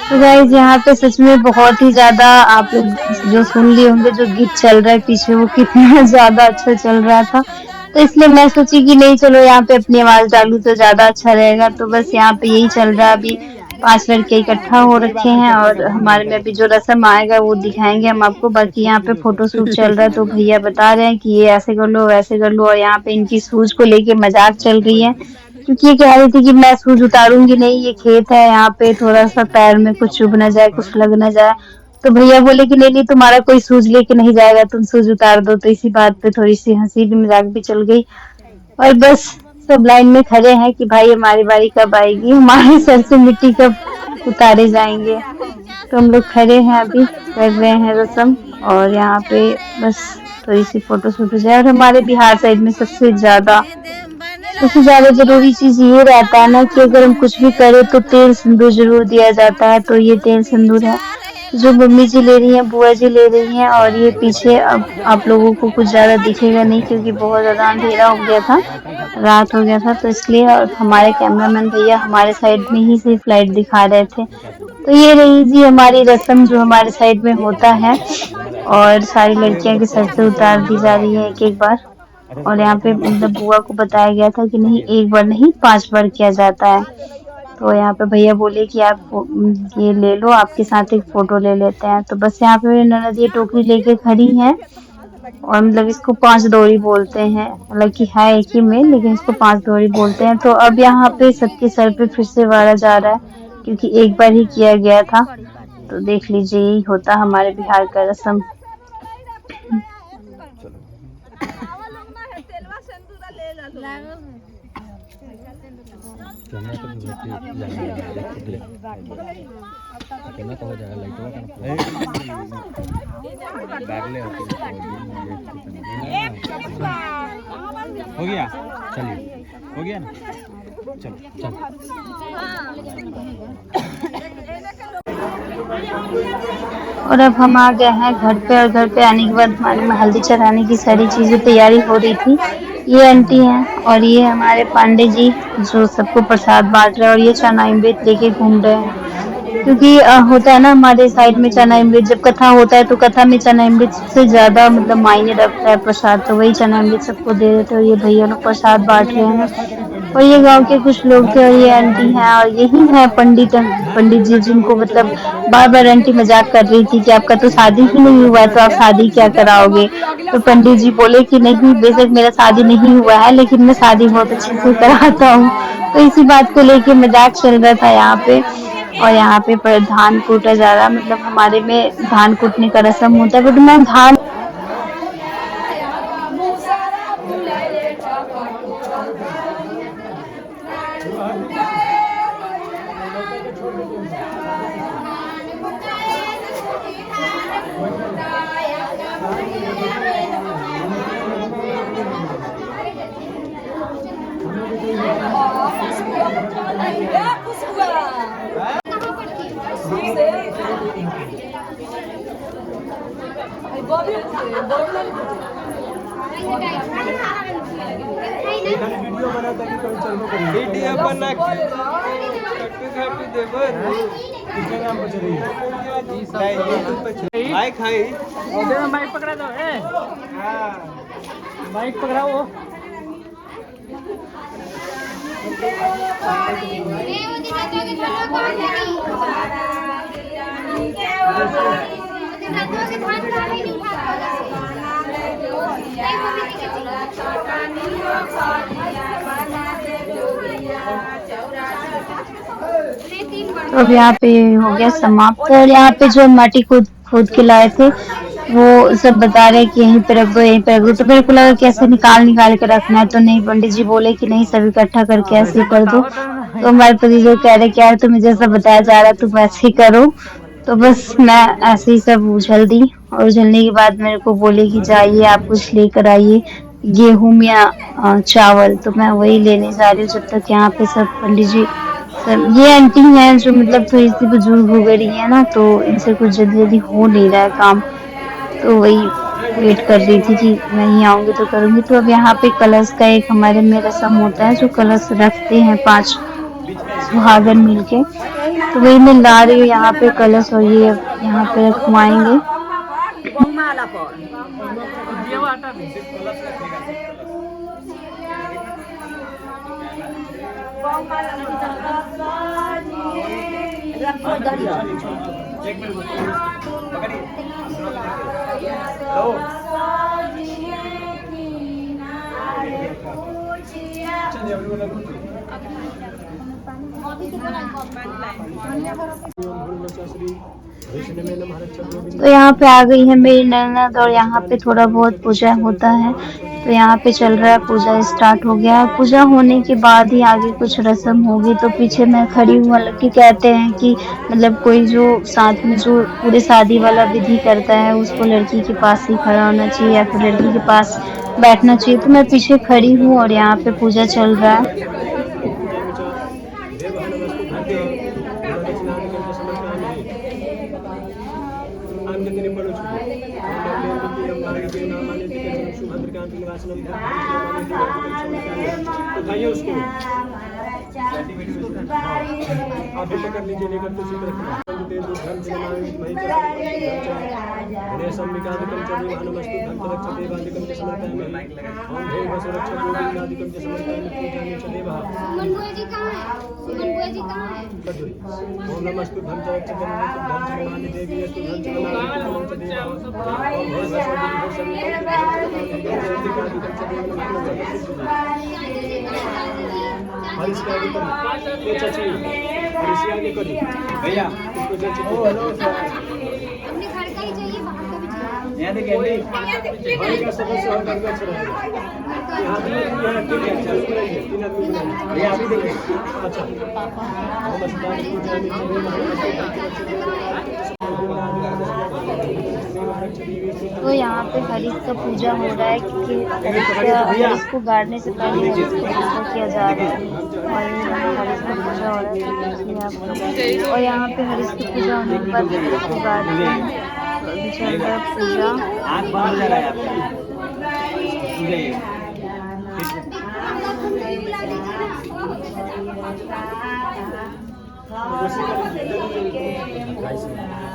तो गाइस यहाँ पे सच में बहुत ही ज्यादा, आप लोग जो सुन लिए होंगे जो गीत चल रहा है पीछे वो कितना ज्यादा अच्छा चल रहा था। तो इसलिए मैं सोची कि नहीं चलो यहाँ पे अपनी आवाज डालूं तो ज्यादा अच्छा रहेगा। तो बस यहाँ पे यही चल रहा है। अभी 5 लड़के इकट्ठा हो रखे हैं और हमारे में अभी जो रस्म आएगा वो दिखाएंगे हम आपको। बाकी यहाँ पे फोटो शूट चल रहा है, तो भैया बता रहे हैं कि ये ऐसे कर लो वैसे कर लो। और यहाँ पे इनकी सूज को लेके मजाक चल रही है, क्योंकि ये कह रही थी कि मैं सूज उतारूंगी नहीं, ये खेत है, यहाँ पे थोड़ा सा पैर में कुछ चुभ न जाए, कुछ लग न जाए। तो भैया बोले कि नहीं नहीं तुम्हारा कोई सूज लेके नहीं जाएगा, तुम सूज उतार दो। तो इसी बात पे थोड़ी सी हंसी भी मजाक भी चल गई। और बस सब लाइन में खड़े हैं कि भाई हमारी बारी कब आएगी, हमारे सर से मिट्टी कब उतारे जाएंगे। तो हम लोग खड़े हैं, अभी कर रहे हैं रस्म। और यहाँ पे बस थोड़ी सी फोटो शूट हो जाए। और हमारे बिहार साइड में सबसे ज्यादा जरूरी चीज ये रहता है ना कि अगर हम कुछ भी करें तो तेल सिंदूर जरूर दिया जाता है। तो ये तेल सिंदूर है जो मम्मी जी ले रही हैं, बुआ जी ले रही हैं। और ये पीछे अब आप लोगों को कुछ ज्यादा दिखेगा नहीं, क्योंकि बहुत ज्यादा अंधेरा हो गया था, रात हो गया था, तो इसलिए। और हमारे कैमरामैन भैया हमारे साइड में ही सिर्फ लाइट दिखा रहे थे। तो ये रही जी हमारी रस्म जो हमारे साइड में होता है। और सारी लड़कियां के सर से उतार दी जा रही है एक एक बार। और यहाँ पे मतलब बुआ को बताया गया था कि नहीं एक बार नहीं 5 बार किया जाता है। तो यहाँ पे भैया बोले कि आप ये ले लो, आपके साथ एक फोटो ले लेते हैं। तो बस यहाँ पे मेरी ननद ये टोकरी लेके खड़ी है। और मतलब इसको 5 डोरी बोलते हैं, हालांकि है एक ही में, लेकिन इसको 5 डोरी बोलते हैं। तो अब यहाँ पे सबके सर पे फिर से वारा जा रहा है, क्योंकि एक बार ही किया गया था। तो देख लीजिए यही होता हमारे बिहार का रस्म। हो गया, चलिए हो गया ना, चलो चलो। और अब हम आ गए हैं घर पे। और घर पे आने के बाद हमारे में हल्दी चढ़ाने की सारी चीजें तैयारी हो रही थी। ये आंटी हैं और ये हमारे पांडे जी जो सबको प्रसाद बांट रहे हैं। और ये चना अमृत लेके घूम रहे हैं, क्योंकि होता है ना हमारे साइड में चना अमृत जब कथा होता है तो कथा में चना अमृत सबसे ज्यादा मतलब मायने रखता है प्रसाद। तो वही चना अमृत सबको दे रहे थे और ये भैया लोग प्रसाद बांट रहे हैं। और ये गांव के कुछ लोग थे और ये आंटी हैं। और यही है पंडित जी, जिनको मतलब बार बार आंटी मजाक कर रही थी कि आपका तो शादी ही नहीं हुआ है, तो आप शादी क्या कराओगे। तो पंडित जी बोले कि नहीं, बेशक मेरा शादी नहीं हुआ है, लेकिन मैं शादी बहुत अच्छे से कराता हूँ। तो इसी बात को लेके मजाक चल रहा था यहाँ पे। और यहाँ पे पर धान कूटा जा रहा, मतलब हमारे में धान कूटने का रस्म होता है। बट मैं धान वीडियो बना ताकि कोई चलबो करी वीडियो बना के खाटू दे बर इंस्टाग्राम पर चली यूट्यूब पे भाई खाई बाइक पकड़ा दो बाइक पकड़ाओ तो अब यहाँ पे हो गया समाप्त। और यहाँ पे जो माटी खोद खोद के लाए थे वो सब बता रहे कि यहीं पे रख दो यहीं पे रख दो। तो मेरे को लगा कि ऐसे निकाल निकाल के रखना है, तो नहीं, पंडित जी बोले कि नहीं, सब इकट्ठा करके ऐसे ही कर दो। तो हमारे पति जो कह रहे कि यार तुम्हें जैसा बताया जा रहा है तुम ऐसे ही करो। तो बस मैं ऐसे ही सब उछल दी, और उछलने के बाद मेरे को बोले कि जाइए आप कुछ लेकर आइए, गेहूं या चावल। तो मैं वही लेने जा रही हूँ। जब तक यहाँ पे सब पंडित जी सब, ये आंटी हैं जो मतलब थोड़ी सी बुजुर्ग हो गई है ना, तो इनसे कुछ जल्दी जल्दी हो नहीं रहा है काम, तो वही वेट कर रही थी कि मैं ही आऊंगी तो करूंगी। तो अब यहाँ पे कलश का एक हमारे में रस्म होता है, जो कलश रखते हैं 5 सुहागन मिलके, तो वही मैं ला रही हूँ यहाँ पे कलश, और ये यहाँ पे रखवाएंगे। तो यहाँ पे आ गई है मेरी ननद, और यहाँ पे थोड़ा बहुत पूजा होता है। तो यहाँ पे चल रहा है, पूजा स्टार्ट हो गया है। पूजा होने के बाद ही आगे कुछ रस्म होगी। तो पीछे मैं खड़ी हूँ, हालांकि कहते हैं कि मतलब कोई जो साथ में जो पूरे शादी वाला विधि करता है उसको लड़की के पास ही खड़ा होना चाहिए या फिर लड़की के पास बैठना चाहिए। तो मैं पीछे खड़ी हूँ और यहाँ पे पूजा चल रहा है। उठाइए उसको, आप भी पकड़ लीजिए, लेकर तो सीधे भैया अपने घर का ही चाहिए, बाहर का भी चाहिए। यहाँ देखिए भाई का सदस्य और करके अच्छा रहेगा। यहाँ तीन आदमी भैया अभी देखिए अच्छा तो यहाँ पे हरीश का पूजा हो रहा है, क्योंकि हरीश को गाड़ने से पहले हरीश को पूजा किया जा रहा है। और हरीश का पूजा हो रहा है, और यहाँ पे हरीश की पूजा होने के बाद हरीश को गाड़ते हैं। तो अभी चल रहा है पूजा। आँख बाहर जा रहा है आपका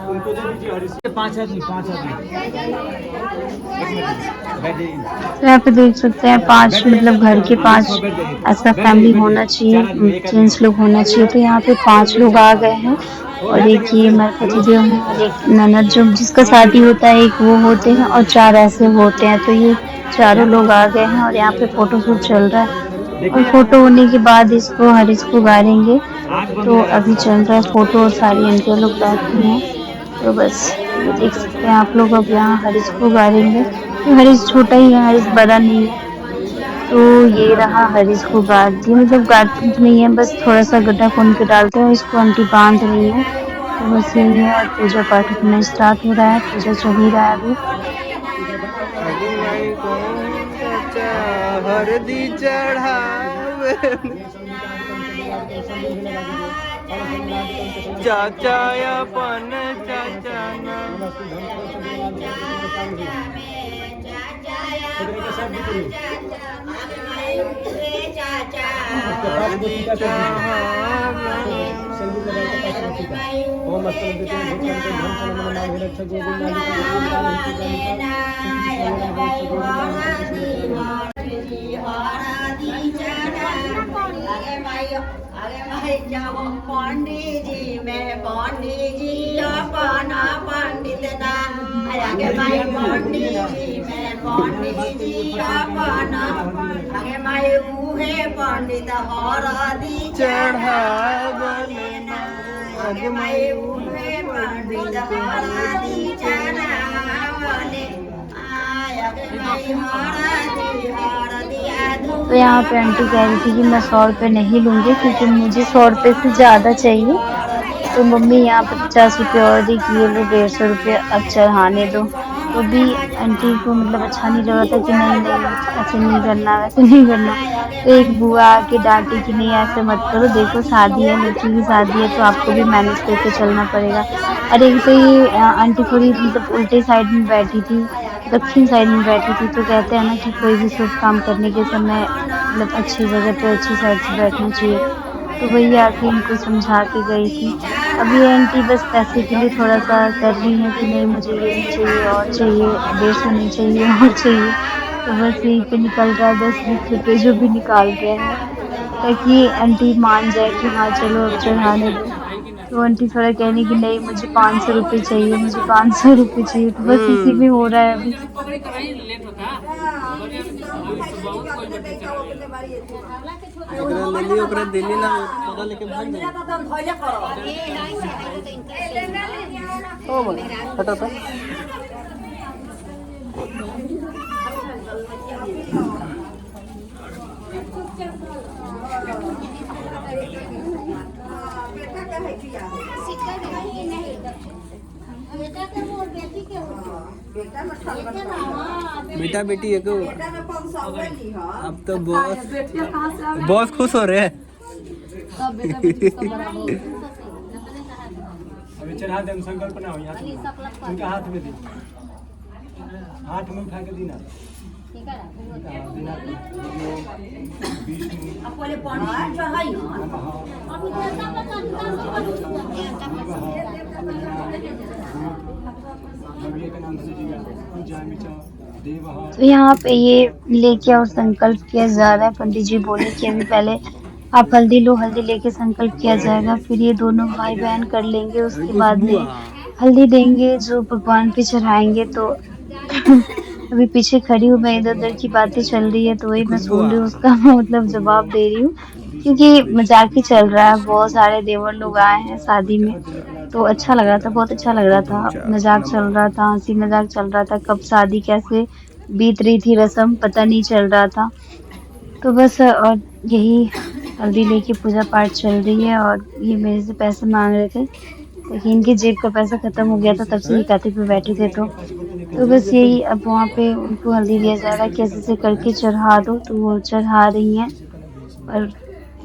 उनको दे दीजिए हरीश। 5 आदमी तो यहाँ पे देख सकते हैं 5 मतलब घर के 5 ऐसा फैमिली होना चाहिए, जेंट्स लोग होना चाहिए। तो यहाँ पे 5 लोग आ गए हैं, और एक ये हमारे पतिदेव हैं, और एक ननद जो जिसका शादी होता है, एक वो होते हैं, और 4 ऐसे होते हैं। तो ये चारों लोग आ गए हैं, और यहाँ पे फोटो शूट चल रहा है। और फोटो होने के बाद इसको हरीश को गाड़ेंगे। तो अभी चल रहा है फोटो, और सारी आंटियाँ लोग बैठी हैं। तो बस ये देख सकते हैं आप लोग, अब यहाँ हरीश को गाड़ेंगे। तो हरीश छोटा ही है, हरीश बड़ा नहीं है। तो ये रहा, हरीश को गाड़ दिया, मतलब गाड़ती नहीं है, बस थोड़ा सा गड्ढा खोन के डालते हैं, इसको आंटी बांध रही है। तो बस यही है, और पूजा पाठ अपना स्टार्ट हो रहा है, पूजा चल ही रहा है अभी। हरदी चढ़ावे चाचा अपन चाचा ना खुदरे के सब बिक्री उसके बाद मोती का सिंदूर लगाए के पास मोती का ओम मस्तक देते हैं भूत करते धन चलन मन नाम रक्षा पंडित जी मैं पंडित जी अपना पंडित ना आगे माई पंडित जी मैं पंडित जी अपना आगे माई उहे पंडित हरदी चढ़ावले ना आगे माई उहे पंडित हरदी चढ़ावले आगे माई हरदी तो यहाँ पे आंटी कह रही थी कि मैं 100 रुपये नहीं लूँगी क्योंकि मुझे 100 रुपये से ज़्यादा चाहिए। तो मम्मी यहाँ पे 50 रुपये और दी कि ये लो 150 रुपये अब चढ़ाने दो। तो भी आंटी को मतलब अच्छा नहीं लग रहा था कि नहीं ऐसे नहीं करना वैसे नहीं करना। तो एक बुआ आके डांटी कि नहीं ऐसे मत करो, देखो शादी है, लड़की की शादी है तो आपको भी मैनेज करके चलना पड़ेगा। अरे तो ये आंटी थोड़ी मतलब उल्टे साइड में बैठी थी, दक्षिण साइड में बैठी थी। तो कहते हैं ना कि कोई भी शुभ काम करने के समय मतलब अच्छी जगह पे अच्छी साइड से बैठना चाहिए। तो वही आके इनको समझा के गई थी। अभी आंटी बस पैसे के लिए थोड़ा सा कर रही है कि नहीं मुझे ये नहीं चाहिए और चाहिए, 150 नहीं चाहिए और चाहिए। तो बस यही पे निकल रहा है 10-20 रुपये जो भी निकाल रहे हैं ताकि आंटी मान जाए कि हाँ चलो अब चढ़ाने दो। तो आंटी थोड़ा कहने की नहीं मुझे 500 रुपये चाहिए, मुझे 500 रुपये चाहिए। तो बस इसी में हो रहा है अभी। दिल्ली ना पता लेके भाग गए ओ मन हटा सा बेटा बेटी है तो अब तो बॉस खुश हो रहे हैं। अभी चढ़ा दे संकल्प ना हो यहाँ उनका हाथ में दे, हाथ में उठा के देना तो यहाँ पे ये लेके और संकल्प किया जा रहा है। पंडित जी बोले कि अभी पहले आप हल्दी लो, हल्दी लेके संकल्प किया जाएगा, फिर ये दोनों भाई बहन कर लेंगे, उसके बाद में हल्दी देंगे जो भगवान पे चढ़ाएंगे। तो अभी पीछे खड़ी हूँ मैं, इधर उधर की बातें चल रही है तो वही मैं सुन रही हूँ, उसका मतलब जवाब दे रही हूँ क्योंकि मजाक ही चल रहा है। बहुत सारे देवर लोग आए हैं शादी में तो अच्छा लग रहा था, बहुत अच्छा लग रहा था। मजाक चल रहा था, हंसी मजाक चल रहा था, कब शादी कैसे बीत रही थी रस्म पता नहीं चल रहा था। तो बस और यही हल्दी लेके पूजा पाठ चल रही है। और ये मेरे से पैसे मांग रहे थे लेकिन इनकी जेब का पैसा खत्म हो गया था, तब से ये काते पे बैठे थे। तो बस यही अब वहाँ पे उनको हल्दी दिया जा रहा है, कैसे से करके चढ़ा दो। तो वो चढ़ा रही हैं और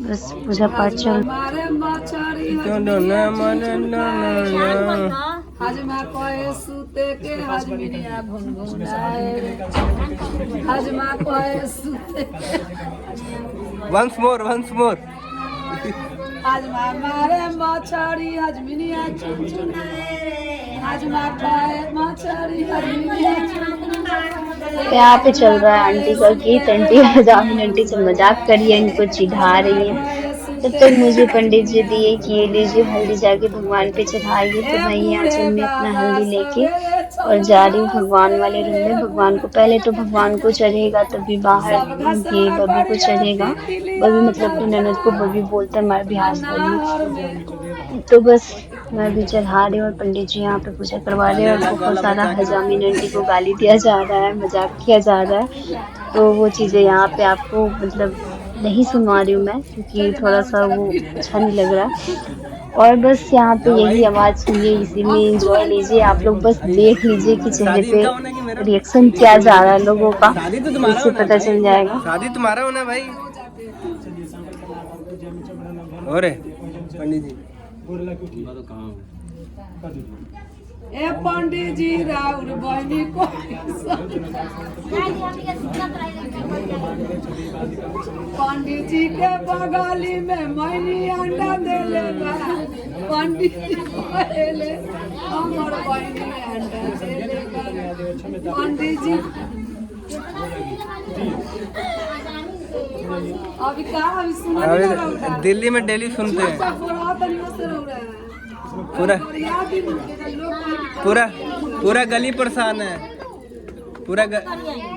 बस पूजा पाठ चल once more आज मारे मछरी हजमिनिया चुनचुना आज मारे मछरी हजमिनिया यहाँ पे चल रहा है आंटी का गीत। आंटी जामिन आंटी से मजाक करी है, इनको चिढ़ा रही है। तब तक मुझे पंडित जी दिए कि ये लीजिए हल्दी जाके भगवान पे चढ़ाइए। तो मैं ये आंचल में अपना हल्दी लेके और जा रही हूँ भगवान वाले रूम में। भगवान को पहले तो भगवान को चढ़ेगा तभी बाहर ये बबी को चढ़ेगा। बबी मतलब कि ननद को बबी बोलते हैं हमारे बिहार साइड में। तो बस मैं भी चढ़ा रही हूँ और पंडित जी यहाँ पे पूजा करवा रहे हैं और बहुत सारा हजामिन आंटी को गाली दिया जा रहा है, मजाक किया जा रहा है। तो वो चीज़ें यहाँ पे आपको मतलब नहीं सुनवा रही हूँ मैं क्योंकि थोड़ा सा वो अच्छा नहीं लग रहा। और बस यहाँ पे यही आवाज़ सुनिए, इसी में एंजॉय लीजिए। आप लोग बस देख लीजिए कि चेहरे पे रिएक्शन क्या जा रहा है लोगों का, इससे पता चल जाएगा। शादी तुम्हारा होना भाई। और पंडित जी ए पंडित जी राउर बहनी को पंडित जी के बगली में मैनी अंडा देले बा पंडित जी कहले हमर बहनी अंडा देले बा पंडित जी अभी सुना दिल्ली में डेली सुनते हैं पूरा गली परेशान है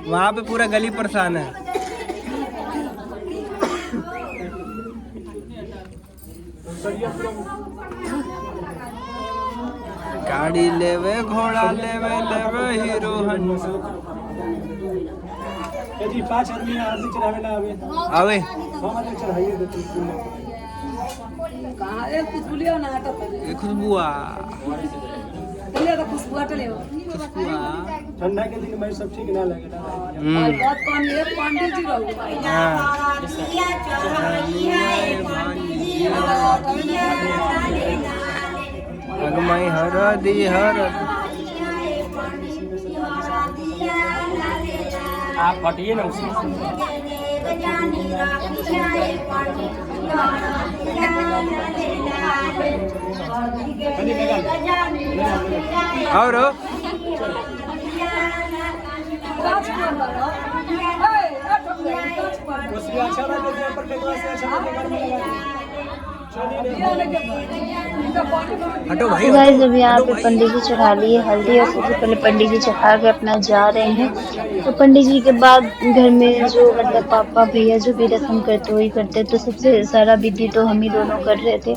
वहाँ पे पूरा गली परेशान है। गाड़ी लेवे घोड़ा लेवे हीरो होंडा जी 5 आदमी आरती चढ़ावे ना आवे हम आदमी चढ़ाइए दो कहां है खुशबुलिया ना हटा खुशबुआ चलिए तो खुशबुआ चले ठंडा के दिन में सब ठीक ना लगे ना बहुत कौन ये पंडित जी रहू अगमई हरदी हर आप हटिए ना उससे। और हटो भाई। गाइस अभी यहाँ पे पंडित जी चढ़ा लिए हल्दी और सबसे पहले पंडित जी चढ़ा के अपना जा रहे हैं। तो पंडित जी के बाद घर में जो मतलब पापा भैया जो भी रस्म करते वही करते, तो सबसे सारा विधि तो हम ही दोनों कर रहे थे।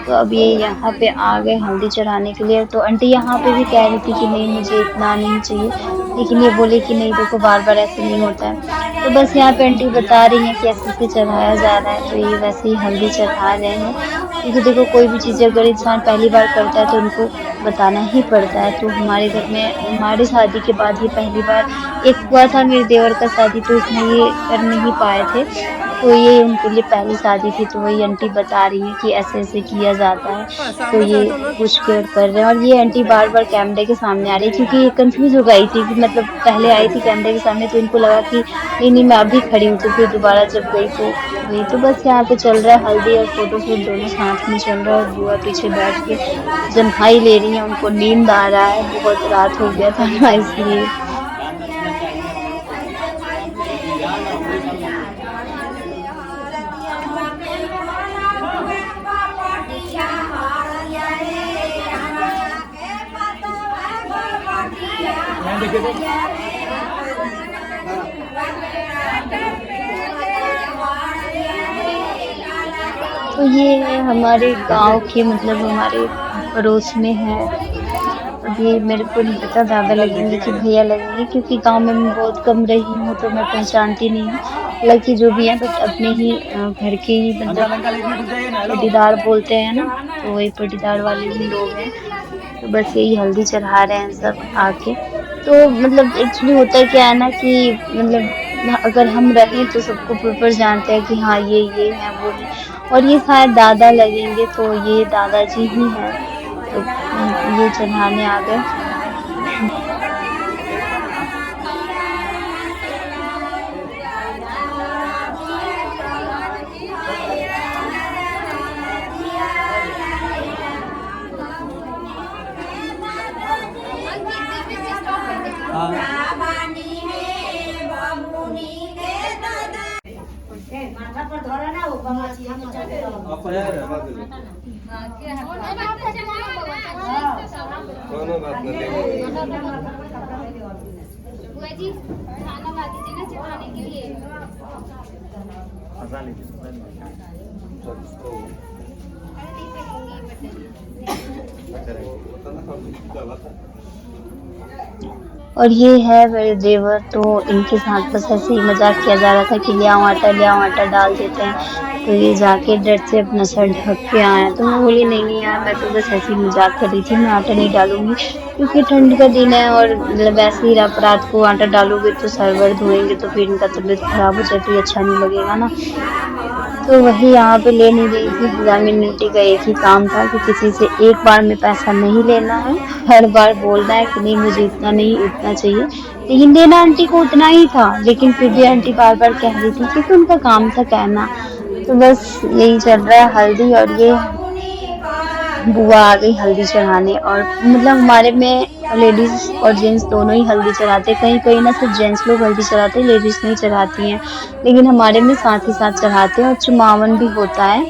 तो अब ये यहाँ पे आ गए हल्दी चढ़ाने के लिए। तो आंटी यहाँ पे भी कह रही थी कि नहीं मुझे इतना नहीं चाहिए, लेकिन ये बोले कि नहीं देखो बार बार ऐसे नहीं होता है। तो बस यहाँ पे आंटी बता रही हैं कि ऐसे से चढ़ाया जा रहा है। तो ये वैसे ही हल्दी चढ़ा रहे हैं, क्योंकि देखो कोई भी चीज़ अगर इंसान पहली बार करता है तो उनको बताना ही पड़ता है। तो हमारे घर में हमारी शादी के बाद ये पहली बार एक हुआ था मेरे देवर का शादी, तो उसमें ये कर नहीं पाए थे, तो ये उनके लिए पहली शादी थी। तो वही आंटी बता रही है कि ऐसे ऐसे किया जाता है। तो ये पूछ कर रहे हैं। और ये आंटी बार बार कैमरे के सामने आ रही है, क्योंकि ये कंफ्यूज हो गई थी कि मतलब पहले आई थी कैमरे के सामने तो इनको लगा कि नहीं मैं अभी खड़ी हूँ। तो फिर दोबारा जब गई तो वही। तो बस यहाँ पे चल रहा है हल्दी और फोटोशूट दोनों साथ में चल रहा है। और बुआ पीछे बैठ के जम्हाई ले रही है, उनको नींद आ रहा है, बहुत रात हो गया था ना इसलिए। तो ये है हमारे गांव के मतलब हमारे पड़ोस में है। अभी मेरे को नहीं पता दादा लगेंगे कि भैया लगेंगे, क्योंकि गांव में मैं बहुत कम रही हूँ तो मैं पहचानती नहीं हूँ। हालांकि जो भी है बट अपने ही घर के ही मतलब पटीदार बोलते हैं ना, तो वही पटीदार वाले भी लोग हैं। तो बस यही हल्दी चढ़ा रहे हैं सब आके। तो मतलब एक्चुअली होता है क्या है ना कि मतलब अगर हम रहें तो सबको प्रॉपर जानते हैं कि हाँ ये है वो है। और ये शायद दादा लगेंगे, तो ये दादाजी ही हैं। तो ये चढ़ाने आ गए। और ये है मेरे देवर, तो इनके साथ बस ऐसे ही मजाक किया जा रहा था कि ले आओ आटा डाल देते हैं। तो ये जाके डर से अपना सर ढक के आया। तो मैं बोली नहीं यार, मैं तो बस ऐसे ही मजाक कर रही थी, मैं आटा नहीं डालूंगी क्योंकि ठंड का दिन है और मतलब वैसे ही रात को आटा डालोगे तो सर वर्द होएंगे तो फिर इनका तबीयत खराब हो जाए तो ये अच्छा नहीं लगेगा ना। तो वही यहाँ पे ले नहीं रही थी। ग्रामीण यूनिटी का एक ही काम था कि किसी से एक बार में पैसा नहीं लेना है, हर बार बोलना है कि नहीं मुझे इतना नहीं इतना चाहिए। लेकिन देना आंटी को उतना ही था, लेकिन फिर भी आंटी बार बार कह रही थी क्योंकि उनका काम था कहना। तो बस यही चल रहा है हल्दी, और ये बुआ आ गई हल्दी चढ़ाने। और मतलब हमारे में लेडीज और जेंट्स दोनों ही हल्दी चढ़ाते, कहीं कहीं ना सिर्फ जेंट्स लोग हल्दी चढ़ाते हैं, लेडीज नहीं चढ़ाती हैं, लेकिन हमारे में साथ ही साथ चढ़ाते हैं। और चुमावन भी होता है,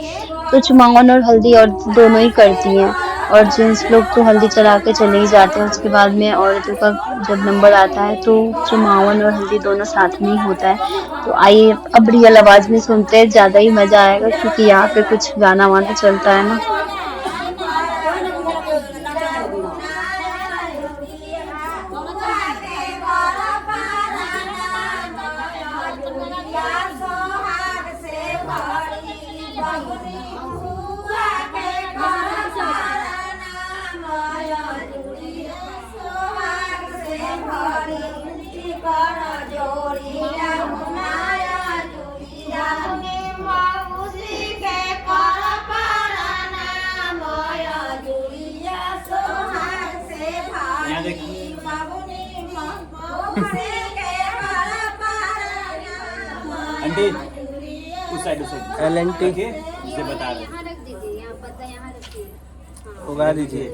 तो चुमावन और हल्दी और दोनों ही करती हैं। और जेंट्स लोग तो हल्दी चढ़ा के चले ही जाते हैं, उसके बाद में औरतों का जब नंबर आता है तो चुमावन और हल्दी दोनों साथ में ही होता है। तो आइए अब रियल आवाज में सुनते हैं, ज्यादा ही मजा आएगा क्योंकि यहाँ पे कुछ गाना वाना चलता है ना। आंटी उस साइड LNT से बता रहे यहाँ रख दीजिए, यहाँ पता यहाँ रखिए। उगा दीजिए।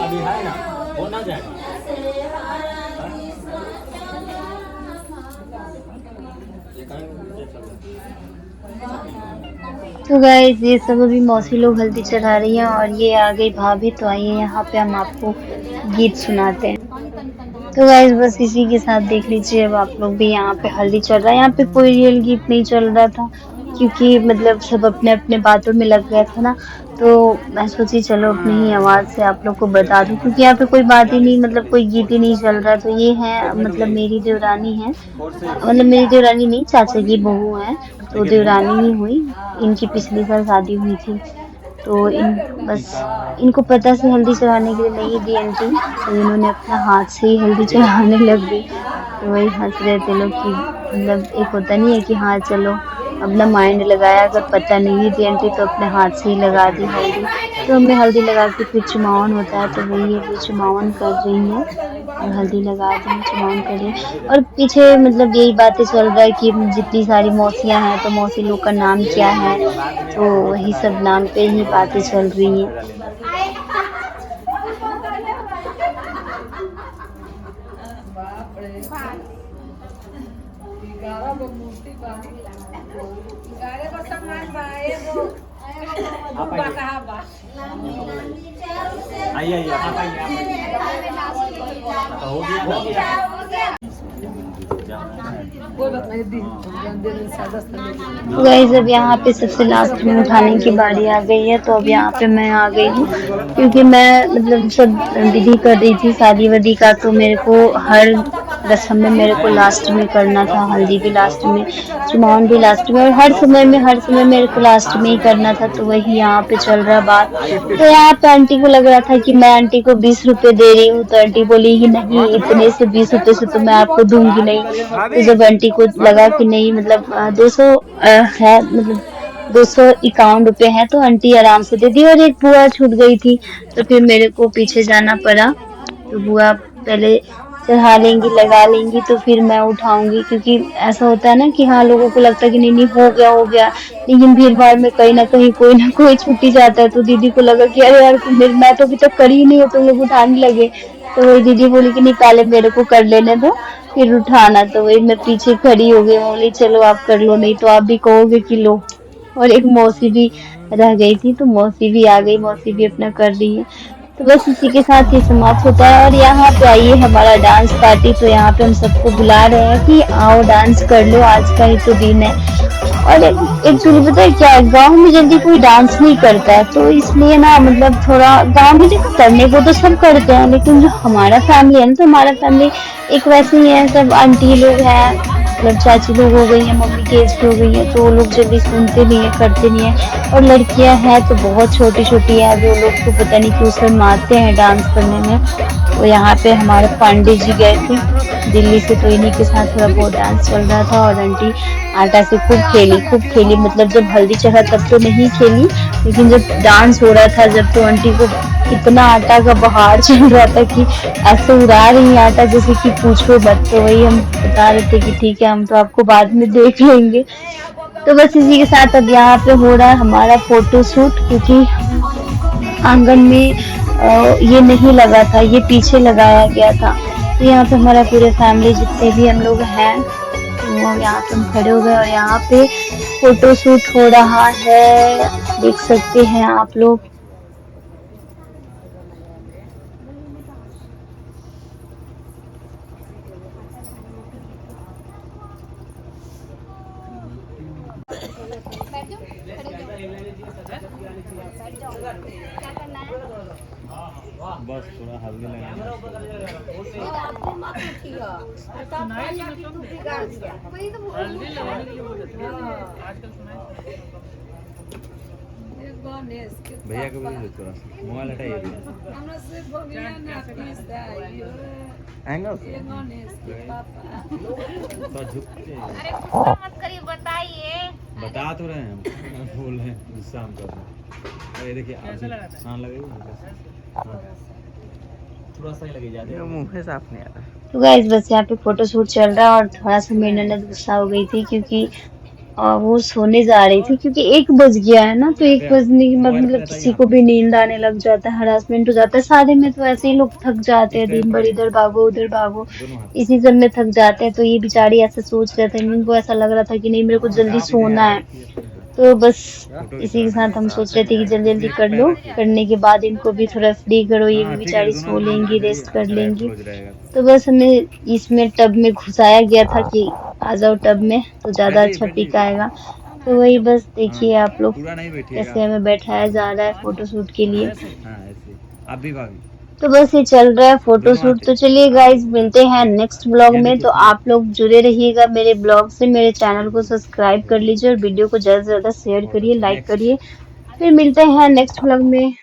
अभी है ना, हो ना जाएगा। तो गाइस ये सब अभी मौसी लोग हल्दी चढ़ा रही हैं और ये आ गई भाभी। तो आइए यहाँ पे हम आपको गीत सुनाते हैं। तो गाइस बस इसी के साथ देख लीजिए, अब आप लोग भी यहाँ पे हल्दी चल रहा है। यहाँ पे कोई रियल गीत नहीं चल रहा था क्योंकि मतलब सब अपने अपने बातों में लग गया था ना। तो मैं सोची चलो अपनी ही आवाज़ से आप लोग को बता दूं क्योंकि यहाँ पे कोई बात ही नहीं, मतलब कोई गीत ही नहीं चल रहा। तो ये है मतलब मेरी देवरानी है, मतलब मेरी देवरानी नहीं चाचा की बहू है, तो देवरानी ही हुई। इनकी पिछली साल शादी हुई थी। तो बस इनको पता से हल्दी चढ़ाने के लिए नहीं दी आंटी, तो इन्होंने अपना हाथ से ही हल्दी चढ़ाने लग गई। तो वही हंस रहे थे लोग कि मतलब एक होता नहीं है कि हाँ चलो अपना माइंड लगाया, अगर पता नहीं थी आंटी तो अपने हाथ से ही लगा दी हल्दी। तो हमें हल्दी लगा के फिर चुमावन होता है, तो वही है चुमावन कर रही है और हल्दी लगा दी, चुमावन कर रही है। और पीछे मतलब यही बातें चल रहा है कि जितनी सारी मौसियाँ हैं तो मौसी लोग का नाम क्या है, तो वही सब नाम पे ही बातें चल रही हैं। आइए आप हो गया। गाइस अब यहाँ पे सबसे लास्ट में उठाने की बारी आ गई है। तो अब यहाँ पे मैं आ गई हूँ क्योंकि मैं मतलब सब विधि कर रही थी शादी वादी का, तो मेरे को हर रस्म में मेरे को लास्ट में करना था, हल्दी भी लास्ट में, चुमावन भी लास्ट में, और हर समय मेरे को लास्ट में ही करना था। तो वही यहाँ पे चल रहा बात। तो यहाँ पे आंटी को लग रहा था कि मैं आंटी को 20 रुपए दे रही हूँ, तो आंटी बोली कि नहीं इतने से 20 रुपए से तो मैं आपको दूंगी नहीं। तो जब आंटी को लगा कि नहीं मतलब 200 है, मतलब 251 रुपए है, तो आंटी आराम से दे दी। और एक बुआ छूट गई थी तो फिर मेरे को पीछे जाना पड़ा। तो बुआ पहले चढ़ा लेंगी, लगा लेंगी, तो फिर मैं उठाऊंगी, क्योंकि ऐसा होता है ना कि हाँ लोगों को लगता है कि नहीं हो गया, लेकिन भीड़ भाड़ में कहीं ना कहीं कोई ना कोई छुट्टी जाता है। तो दीदी को लगा कि अरे यार मैं तो अभी तक करी ही नहीं हूँ, तुम लोग उठाने लगे। तो वही दीदी बोली कि नहीं पहले मेरे को कर लेने दो, फिर उठाना, तो वही मैं पीछे खड़ी हो गई, बोली चलो आप कर लो, नहीं तो आप भी कहोगे कि लो। और एक मौसी भी रह गई थी, तो मौसी भी आ गई, मौसी भी अपना कर रही है। तो बस इसी के साथ ये समाप्त होता है। और यहाँ पे आइए हमारा डांस पार्टी, तो यहाँ पे हम सबको बुला रहे हैं कि आओ डांस कर लो, आज का ही तो दिन है। और एक्चुअली पता है क्या है, गांव में जल्दी कोई डांस नहीं करता है, तो इसलिए ना मतलब थोड़ा गांव में देखो करने को तो सब करते हैं, लेकिन जो हमारा फैमिली है ना, तो हमारा फैमिली एक वैसे ही है, सब आंटी लोग हैं, मतलब चाची लोग हो गई हैं, मम्मी की एज की हो गई है, तो वो लोग जल्दी सुनते नहीं है, करते नहीं है। और लड़कियां हैं तो बहुत छोटी छोटी है, जो लोग तो पता नहीं क्यों शर्माते हैं डांस करने में। तो यहाँ पे हमारे पंडित जी गए थे दिल्ली से, तो इन्हीं के साथ थोड़ा बहुत डांस चल रहा था। और आंटी आटा से खूब खेली, मतलब जब हल्दी चढ़ा तब तो नहीं खेली, लेकिन जब डांस हो रहा था जब, तो आंटी को इतना आटा का बहार चल रहा था कि ऐसे उड़ा रही आटा जैसे कि पूछो मत। तो वही हम बता रहे थे कि ठीक है, हम तो आपको बाद में देख लेंगे। तो बस इसी के साथ अब यहाँ पे हो रहा है हमारा फोटो शूट, क्योंकि आंगन में ये नहीं लगा था, ये पीछे लगाया गया था। तो यहाँ पे हमारा पूरे फैमिली जितने भी हम लोग हैं, तो यहाँ पे हम खड़े हो गए और यहाँ पे फोटो शूट हो रहा है, देख सकते हैं आप लोग। बस थोड़ा हल्दी लगाना। हल्दी लगाने के लिए बोल रहे थे आजकल सुनाई। भैया को भी थोड़ा मोबाइल हटाइए तो झुक के। अरे गुस्सा मत करिए, बताइए। बता तो रहे हैं हम, बोल रहे हैं गुस्सा हम कर रहे हैं। ये देखिए हाँ लगेगा, थोड़ा सा ही लगे ज्यादा मुंह से साफ नहीं आ रहा। तो गाइस बस यहाँ पे फोटो शूट चल रहा है, और थोड़ा सा मेरी ननद गुस्सा हो गई थी, क्योंकि वो सोने जा रही थी, क्योंकि 1 बज गया है ना, तो 1 बजने के बाद मतलब किसी को भी नींद आने लग जाता है, हरासमेंट हो जाता है। शादी में तो ऐसे ही लोग थक जाते हैं, दिन भर इधर भागो उधर भागो, इसी सब में थक जाते हैं। तो ये बेचारी ऐसा सोच रहे थे, इनको ऐसा लग रहा था कि नहीं मेरे को जल्दी सोना है। तो बस इसी के साथ हम सोच रहे थे कि जल्दी जल्दी कर लो, करने के बाद इनको भी थोड़ा फ्री करो, ये भी बेचारी सो लेंगी, रेस्ट कर लेंगी। तो बस हमें इसमें टब में घुसाया गया था कि आ जाओ टब में, तो ज्यादा अच्छा पिक आएगा। तो वही बस देखिए आप लोग कैसे हमें बैठाया जा रहा है फोटो शूट के लिए। आप भी भाभी। तो बस ये चल रहा है फोटो शूट। तो चलिए गाइज मिलते हैं नेक्स्ट ब्लॉग में। तो आप लोग जुड़े रहिएगा मेरे ब्लॉग से, मेरे चैनल को सब्सक्राइब कर लीजिए और वीडियो को ज्यादा से ज्यादा शेयर करिए, लाइक करिए। फिर मिलते हैं नेक्स्ट ब्लॉग में।